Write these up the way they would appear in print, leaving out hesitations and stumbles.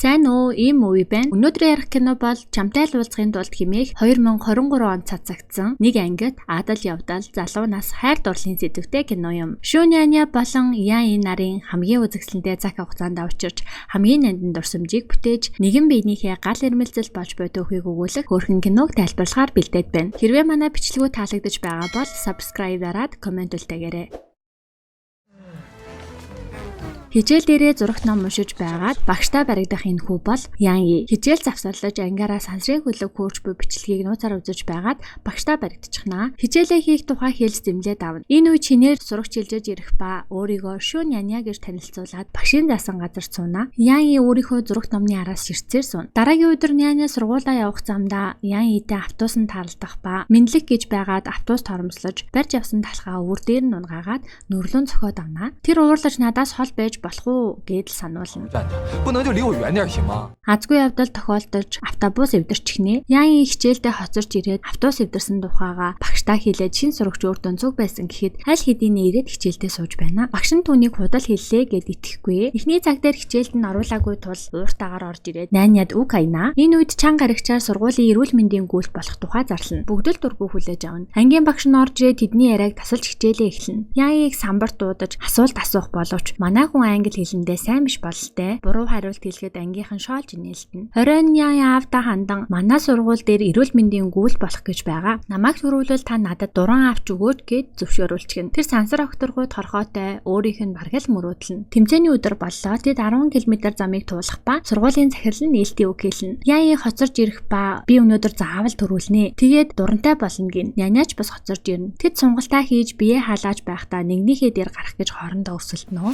Сайн уу? Ийм үе байна. Өнөөдөр ярих кино бол чамтай л уулзахын тулд хэмээх 2023 онд цацагдсан нэг ангид адал явдал залуу нас хайр дурлалын сэдвтэй кино юм. Шүүняня болон Ян нарын хамгийн үзэсгэлэнтэй цаг хугацаанд авчирч хамгийн нандин дурсамжийг бүтээж нэгэн биенийхээ гал ирмэлзэл болж буй түүхийг өгүүлэх хөөрхөн киног тайлбарлахаар бэлдээд байна. Хэрвээ манай бичлэгүүд таалагдж байгаа бол subscribe дараад комент үлдээгээрэй. Хичээл дээрээ зурагт ном уншиж байгаад багштай баригдах энэ хүү бол Ян. Хичээл завсарлаж ангаараа сансрын хөлөг хөөж буй бичлэгийг нууцаар үзэж байгаад багштай баригдчихнаа. Хичээлээ хийх тухай хэлс зэмлээд авна. Энэ үе чинээр сурагч хилжиж ирэх ба өөрийгөө Шүүняня гэж танилцуулаад багшийн заасан газар цуунаа. Ян өөрийнхөө зурагт номны араас ширцээр суун. Дараагийн өдөр Няня сургуулаа явах замдаа Ян итэй автобусанд таалдах ба мэдлэг гэж байгаад автобус торомслож барьж явсан талхаа өвөр дээр нь унгаагаад нүрлүүн цохоод авнаа. Тэр уурлаж надаас хол байж болох уу гэдэл сануулна. Азгүй явдал тохиолдож автобус эвдэрчихнэ. Ян хичээлдээ хоцорч ирээд автобус эвдэрсэн тухайга багштай хэлээд шин сурагч өөр дөнцөг байсан гэхэд аль хэдийн ирээд хичээлдээ сууж байна. Багш нь түүнийг худал хэллээ гэд итгэхгүй. Эхний цаг дээр хичээлд нь оруулаагүй тул ууртаагаар орж ирээд Наняд үг хайнаа. Энэ үед чанга гарагчаар сургуулийн эрүүл мэндийн гүйлт болох тухай зарлана. Бүгдэл дургүй хүлээж авна. Ангийн багш нь орж ирээд тэдний яриаг тасалж хичээлээ эхэлнэ. Яныг самбарт дуудаж асуулт асуух боловч манай хүн англи хэлэндээ сайн биш бололтой. Буруу хариулт хэлэхэд ангийнхан шоолж инээлтэн. Оройн Ян аавда хандан манай сургууль дээр эрүүл мэндийн гүйл болох гэж байгаа. Намайг төрүүлвэл та надад дуран авч өгөөч гэд зөвшөөрүүлчихнэ. Тэр сансар огторгууд хорхоотой өөрийнх нь баргал мөрөөдлөн. Тэмцээний өдөр боллоо. Тэд 10 км замыг туулах ба сургуулийн захирал нь нээлтийн үг хэлнэ. Ян хоцорж ирэх ба би өнөөдөр заавал төрүүлнэ. Тэгээд дурантай болно гин. Няняч бас хоцорж ирнэ. Тэд сунгалтаа хийж бие хаалааж байхдаа нэгнийхээ дээр гарах гэж хоорондоо өрсөлдөнө.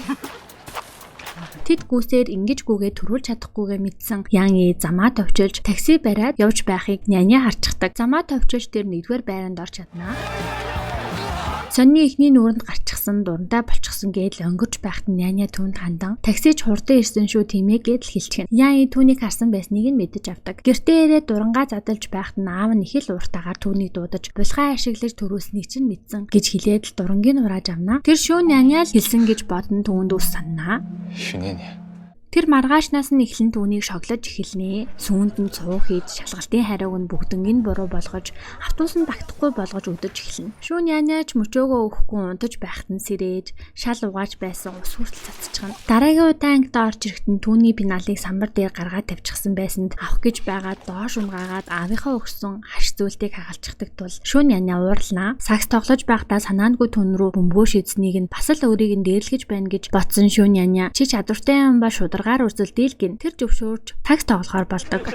Тэд гүсээр ингэж гүгээ төрүүлж чадахгүйгээ мэдсэн Ян замаа товчилж такси бариад явж байхыг Няня харчихдаг. Замаа товчилж тэр нэгдүгээр байранд орж чаднаа. Сонны ихний нүүрэнд гарчихсан дурантай болчихсон гэдэл өнгөрч байхад Няня түүнд хандан таксиж хурдан ирсэн шүү тийм ээ гэдэл хэлчихнэ. Ян түүнийг харсан байсныг нь мэдэж авдаг. Гэртээ ирээд дурангаа задалж байхад аав нь их л ууртаагаар түүнийг дуудаж булхаа ашиглаж төрүүлснийг чинь мэдсэн гэж хэлээд л дурангийн урааж авнаа. Тэр шүү Няня л хэлсэн гэж бодон түүнд үс саннаа. Шүнэн. Тэр маргаашнаас нь эхлэн түүнийг шоглож эхэлнэ. Сүүнд нь цуух хийж шалгалтын хариуг нь бүгднийг буруу болгож автобусанд багтахгүй болгож өдөж эхэлнэ. Шүүняняч мөчөөгөө өгөхгүй унтаж байхад нь сэрээж шал угааж байсан ус хүртэл цацчихна. Дараагийн удаа ангид орж ирэхэд нь түүний пеналыг самбар дээр гаргаад тавьчихсан байсанд авах гэж байгаад доош унгаагаад аавынхаа өгсөн хаш зүйлтийг хагалчихдаг тул Шүүняня уурлнаа. Сакс тоглож байхдаа санаандгүй түн рүү бөмбөө шийдсэнийг нь бас л өөрийг нь дээрлэж байна гэж бодсон Шүүняня чи чадвартай юм ба шударгаар үргэлжлээл гин тэр зөвшөөрч такс тоглохоор болдог.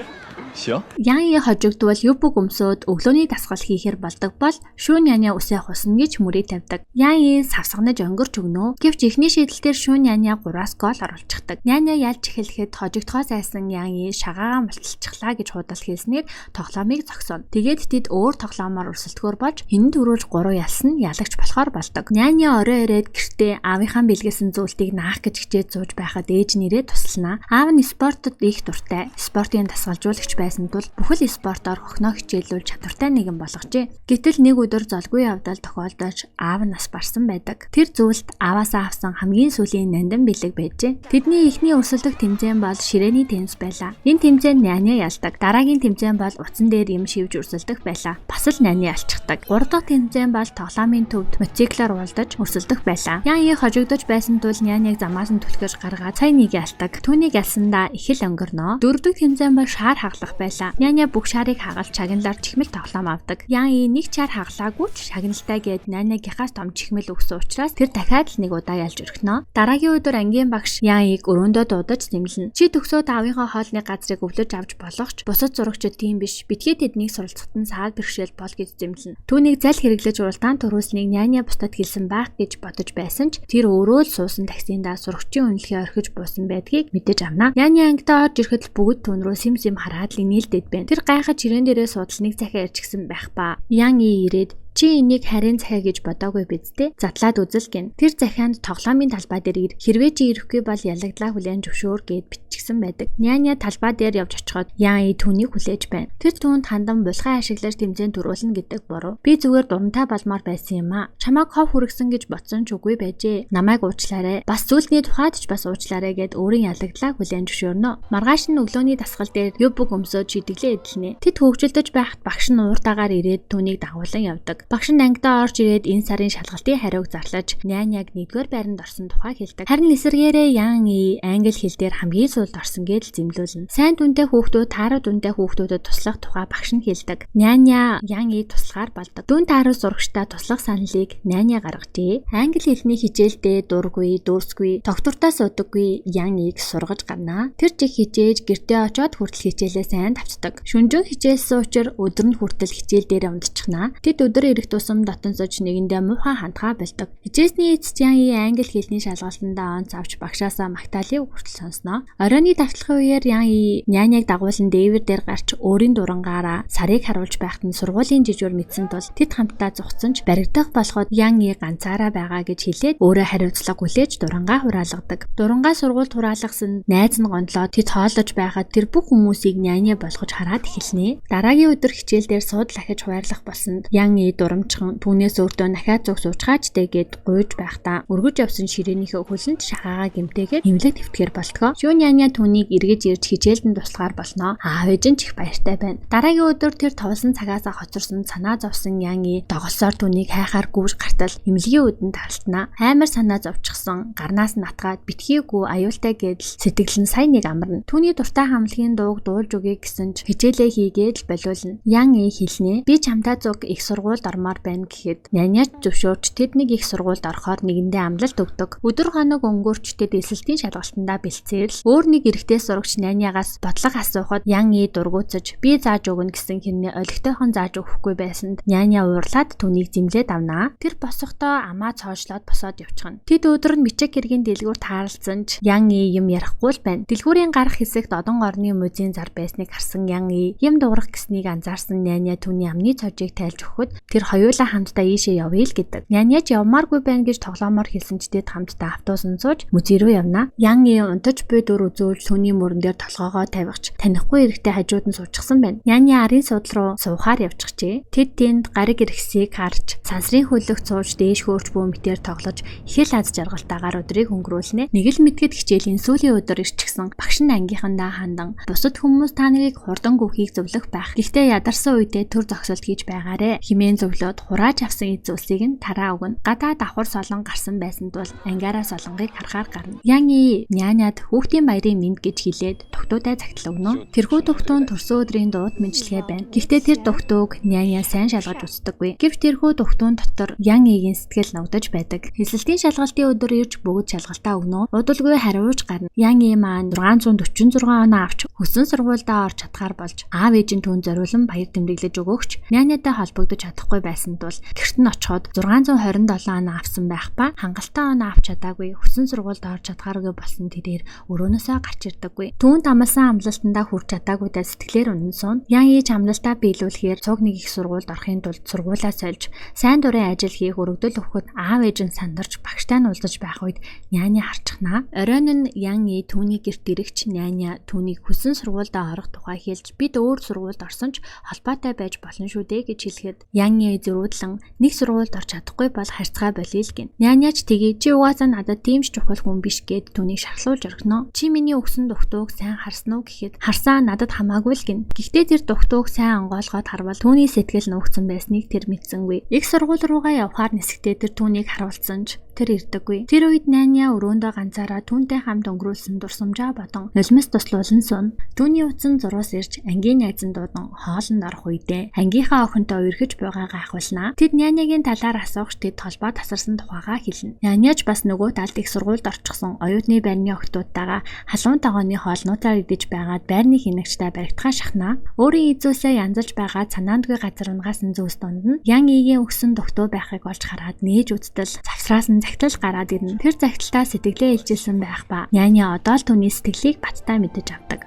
Ян хожигдвал юбг өмсөөд өглөөний дасгал хийхэр болдог бол Шүүняня усаа хусна гэж мөрий тавьдаг. Ян савсганаж өнгөрч өгнө. Гэвч эхний шийдэлтээр Шүүняня 3-аас гол оруулчихдаг. Няня ялж эхлэхэд хожигдохоос айсан Ян шагаагаа мулталчихлаа гэж худал хэлснээр тоглоомыг зогсооно. Тэгээд тэд өөр тоглоомоор өрсөлдөхөр болж хинэн төрүүлж 3 ялсан ялагч болохоор болдог. Няня орой ирээд гэртээ аавынхаа бэлгээсэн зүйлтийг наах гэж хичээж зууж байхад ээж нэрээ туслана. Аав нь спортод их дуртай. Спортын дасгалжуулагч байсан тул бүхэл спортоор хохноо хичээлүүл чадвартай нэгэн болгожээ. Гэтэл нэг өдөр золгүй явдал тохиолдож аав нас барсан байдаг. Тэр зүйлд ааваасаа авсан хамгийн сүүлийн нандин бэлэг байжээ. Тэдний эхний өрсөлдөх тэмцээн бол ширээний теннис байлаа. Энэ тэмцээнд Няня ялдаг. Дараагийн тэмцээн бол утсан дээр юм шивж өрсөлдөх байлаа. Бас л Няня алчдаг. 3 дахь тэмцээн бол тоглоомын төвд мотоциклаар уулдаж өрсөлдөх байлаа. Ян хожигдож байсан тул Няныг замаас нь түлхэж гаргаад сая нэг ялдаг. Түүнийг ялсандаа их л өнгөрнө. 4 дахь тэмцээн бол шаар хагалах байлаа. Няня бүх шаарыг хагалж шагналаар чихмэл тоглоом авдаг. Ян нэг шаар хагалаагүй ч шагналтай гээд Нянагийнхаас том чихмэл өгсөн учраас тэр дахиад л нэг удаа ялж өргөнө. Дараагийн өдөр ангийн багш Яныг өрөөндөө дуудаж зэмлэнэ. Чи төгсөөд аавынхаа хоолны газрыг өвлөж авч болох ч бусад зурагчид тийм биш. Битгий тэднийг суралцахад нь саад бэрхшээл бол гэж зэмлэнэ. Түүнийг зал хэрэглэж уралдаан төрүүлснийг Няня бусдад хэлсэн байх гэж бодож байсан ч тэр өөрөө л суусан таксиндаа сурагчийн үнэлгээ орхиж буусан байдгийг мэдэж авна. Няня ангидаа орж ирэхэд л бүгд түүн рүү сим хараад инээлдэд байна. Тэр гайхаж чирээн дээрээ суудал нэг захиа ирчихсэн байх ба Ян ирээд Чи энийг харийн захиа гэж бодоогүй биз дээ? Задлаад үзэл гин. Тэр захианд тоглоомын талбай дээр хэрвээ чи ирэхгүй бол ялагдлаа хүлээн зөвшөөр гэд бичигдсэн байдаг. Няня талбай дээр явж очиход Ян И түүнийг хүлээж байна. Тэр түүнд хандан булган ашиглаж тэмцээн төрүүлнэ гэдэг буруу. Би зүгээр дурантай болмоор байсан юм аа. Чамайг хов хүргэсэн гэж бодсон ч үгүй байжээ. Намайг уучлаарай. Бас зүйлсний тухайд ч бас уучлаарай гэд өөрийн ялагдлаа хүлээн зөвшөөрнө. Маргааш нь өглөөний дасгал дээр юбг өмсөд шидэглээ эдэлнэ. Тэд хөвгөлдөж байхад багш нь ууртаагаар ирээд түүнийг дагуулan явдаг. Багш нь ангидаа орж ирээд энэ сарын шалгалтын хариуг зарлаж Няняг 1-р байранд орсон тухай хэлдэг. Харин эсэргээрээ Ян И англи хэл дээр хамгийн сүүлд орсон гэж зэмлүүлнэ. Сайн дүнтэй хүүхдүүд тааруу дүнтэй хүүхдүүдэд туслах тухай багш нь хэлдэг. Няня Ян И туслахаар болдог. Дүн тааруу сурагчдаа туслах саналыг Няня гаргажээ. Англи хэлний хичээлдээ дургүй, дүүсгүй, тогтвортой суудаггүй Ян Иг сургаж гарнаа. Тэр чих хичээж гэртээ очоод хүртэл хичээлээ сайн давтдаг. Шүнжин хичээлсэн учраас өдөр нь хүртэл хичээл дээр унтчихнаа. Тэд өдөр ирэх тусам дотон сууж нэгэндээ муухай хандгаа болдог. Хичээсний эцэст Ян И англи хэлний шалгалтандаа онц авч багшаасаа магтаалыг хүртэл сонсноо. Оройны давталхын үеэр Ян И Няняг дагуулan дээвэр дээр гарч өөрийн дурангаараа сарыг харуулж байхад нь сургуулийн жижүүр мэдсэн тул тэд хамтдаа зугцсан ч баригдах болоход Ян И ганцаараа байгаа гэж хэлээд өөрөө хариуцлага хүлээж дурангаа хураалгадаг. Дурангаа сургуульд хураалгасан найз нь гондлоо тэд хооллож байхад тэр бүх хүмүүсийг Няня болгож хараад эхэлнэ. Дараагийн өдөр хичээл дээр суудл ахиж хуваарлах болсонд Ян И дурамчхан түүнээс өөртөө нахаад зүг суучгаачтэй гэд гуйж байхдаа өргөж явсан ширээнийхээ хөлөнд шахаагаа гэмтээгээд имлэг твтгэр болтгоо. Шүн Няня түүнийг эргэж ирж хичээлд нь туслахаар болноо. Аав ээж нь ч их баяртай байна. Дараагийн өдөр тэр товлсон цагаасаа хоцорсон санаа зовсон Ян И доголсоор түүнийг хайхаар гүйж гартал имлэгийн үдэнд талтнаа. Амар санаа зовчихсон гарнаас нь атгаад битгийгүү аюултай гэдэл сэтгэл нь сайн нэг амарна. Түүний дуртай хамлагийн дууг дуулж өгье гэсэн ч хичээлээ хийгээд л болиулна. Ян И хэлнэ. Би чамтай зүг их сургуульд ормоор байна гэхэд Няняч зөвшөөрч тэд нэг их сургуульд орохоор нэгэндээ амлалт өгдөг. Өдөр хоног өнгөрч тэд эсэлтийн шалгалтандаа бэлтсээр л өөр нэг эрэгтэй сурагч Нянягаас бодлого асуухад Ян И дургуутсаж би зааж өгнө гэсэн хэрнээ олигтойхон зааж өгөхгүй байсанд Няня уурлаад түүнийг зэмлээд авнаа. Тэр босохдоо амаа цоошлоод босоод явчихна. Тэд өдөр нь мичэг хэргийн дэлгүүр тааралцсан ч Ян И юм ярихгүй л байна. Дэлгүүрийн гарах хэсэгт одон орны музейн зар байсныг харсан Ян И юм дуурах гэснийг анзаарсан Няня түүний амны цожийг тайлж өгөхөд тэр хоёулаа хамтдаа ийшээ явъя л гэдэг. Няняч явмааргүй байна гэж тоглоомоор хэлсэн ч тэд хамтдаа автобусанд сууж музей рүү явна. Ян И унтаж буй дүр үзүүлж түүний мөрөн дээр толгоогоо тавихч танихгүй эрэгтэй хажууд нь суучихсан байна. Няня арын суудлал руу суухаар явчихжээ. Тэд тэнд гариг эргэсийг харж сансрын хөлөгт сууж дээш хөөрч буй мэтээр тоглож их л аз жаргалтайгаар өдрийг өнгөрүүлнэ. Нэг л мэдгэд хичээлийн сүүлийн өдөр ирчихсэн. Багш нь ангийнхандаа хандан бусад хүмүүс та нарыг хурдан гүөхийг зөвлөх байх. Гэхдээ ядарсан үедээ төр зогсолт хийж байгаарэ. Химэн зөвлөд хурааж авсан эд зүйлсийг нь тараа өгнө. Гадаа давхар солон гарсан байсан бол ангаараа солонгыг харахаар гарна. Ян И Няняд хүүхдийн баярын мэнд гэж хэлээд тогтуутай цагтл өгнө. Тэрхүү тогтуун төрсөн өдрийн дууд мэдлэгээ байна. Гэхдээ тэр тогтууг Няня сайн шалгаж үзтдэггүй. Гэвч тэрхүү тогтуун дотор Ян Игийн сэтгэл ногдож байдаг. Эсэлтийн шалгалтын өдөр ирж бүгд шалгалтаа өгнө. Удалгүй хариуж гарна. Ян И маань 646 оноо авч хөсөн сургуульдаа орж чадхаар болж аав ээж нь түүнд зориулан баяр тэмдэглэж өгөөгч Нянятай холбогдож чадахгүй байсан тул гэрт нь очиход 627 оноо авсан байх ба хангалттай оноо авч чадаагүй хөсөн сургуульд орж чадхааргүй болсон тэрээр өрөөнөөсөө гарч ирдэггүй. Түүнд амласан амлалтандаа хүрч чадаагүйдаа сэтгэлээр үнэн суун. Ян И амлалтаа биелүүлэхээр цуг нэг их сургуульд орохын тулд сургуулаа сольж сайн дурын ажил хийх өргөдөл өгөхөд аав ээж нь сандарч багштай нь уулзаж байх үед Няня харчихнаа. Оройн нь Ян И түүний гэрт ирэгч Няня түүнийг хөсөн сургуульдаа орох тухай хэлж бид өөр сургуульд орсон ч холбоотой байж болно шүү дээ гэж хэлэхэд Ян И зөрүүдлэн нэг сургуульд орж чадахгүй бол харьцгаа болъё л гин. Няняч тгий чи угаасаа надад тийм ч чухал хүн биш гэд түүнийг шахлуулж орхино. Чи миний өгсөн дугтууг сайн харсан уу гэхэд харсаа надад хамаагүй л гин. Гэхдээ тэр дугтууг сайн онгойлгоод харвал түүний сэтгэл нуугдсан байсныг тэр мэдсэнгүй. Их сургууль руугаа явхаар нисгтээ тэр түүнийг харуулсан ч тэр ирдэггүй. Тэр үед Няня өрөөндөө ганцаараа түүнтэй хамт өнгөрүүлсэн дурсамжаа бодон нулимс туслуулан сун. Түүний утсан зураас ирж ангийн найзан дуудан хоолнд орох үедээ ангийнхаа охинтой үргэж буйгаагаа ахуулнаа. Тэд Нянягийн талаар асуугч тэд толбоо тасарсан тухайгаа хэлнэ. Няняч бас нөгөө талд их сургуульд орчихсон оюутны байрны охтуудтайгаа халуун тогооны хоолнуудаар идэж байгаад байрны хинэгчтэй баригдахаа шахнаа. Өөрийн эзүүсээ янзалж байгаа цанаандгүй газар унгасан зөөс донд нь Ян Игийн өгсөн дугтуу байхыг олж хараад нээж үзтэл завсраас нь загтал гараад ирнэ. Тэр загталтаа сэтгэлээ илжилсэн байх ба Няня одоо л түүний сэтгэлийг баттай мэдэж авдаг.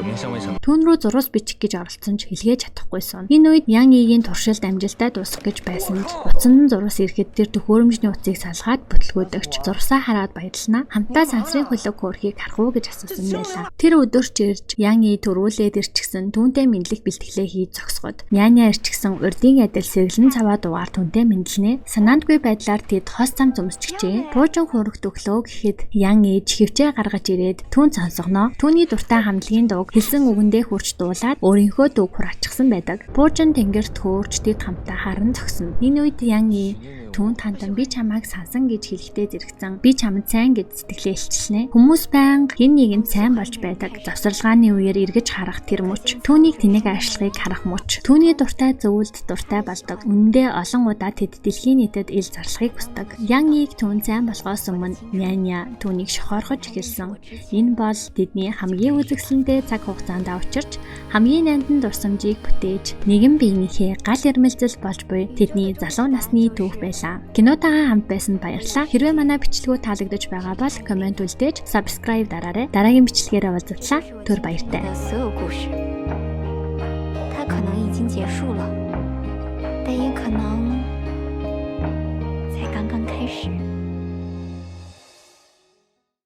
Түүн рүү зурус бичих гэж оролцсон ч хэлгээж чадахгүй сон. Энэ үед Ян Игийн туршилт амжилттай дуусах гэж байсан ч утсанд нь зурус ирэхэд тэр төхөөрөмжний утсыг салгаад бүтлгүүдэгч зурсаа хараад баярлнаа. Хамтаа сансрын хөлөг хөөрхийг харах уу гэж асуусан байлаа. Тэр өдөрч ирж Ян И төрүүлээд ирчихсэн түүнтэй мэдлэг бэлтгэлээ хийж зогсоход Няня ирчихсэн урдын адил сэргэлэн цаваа дугаар түүнтэй мэдлэнэ. Санаандгүй байдлаар тэд хос зам зөмсчихжээ. Буужин хөрөх төглөө гэхэд Ян И чихвчээ гаргаж ирээд түүн сонсгоноо. Түүний дуртай хамтлагийн дууг хэлсэн үгэндээ хурч дуулаад өөрийнхөө дууг хураачихсан байдаг. Буужин тэнгэрт хөөрч тэд хамтаа харан зогсно. Энэ үед Ян И түүнд хандан би чамайг сансан гэж хэлэхдээ зэрэгцэн би чамд сайн гэж сэтгэлээ илчилнэ. Хүмүүс байнга хэн нэгэнд сайн болж байдаг. Завсарлагааны үеэр эргэж харах тэр мөч. Түүнийг тэнэг ажлыг харах мөч. Түүний дуртай зөвлөлд дуртай болдог. Үнэндээ олон удаа тэд дэлхийн нийтэд ил зарлахыг хүсдэг. Ян Иг түүн сайн болохоос өмнө Няня түүнийг шохоорхож эхэлсэн. Энэ бол тэдний хамгийн үзэсгэлэнтэй цаг хугацаанд учирч хамгийн нандин дурсамжийг бүтээж нэгэн биенийхээ гал ирмэлзэл болж буй тэдний залуу насны түүх байлаа. Кинотойгоо хамт байсан баярлалаа. Хэрвээ манай бичлэгүүд таалагдж байгаа бол комент үлдээж subscribe дараарай. Дараагийн бичлэгээр уулзлаа. Түр баяртай. 它可能已经结束了，但也可能才刚刚开始。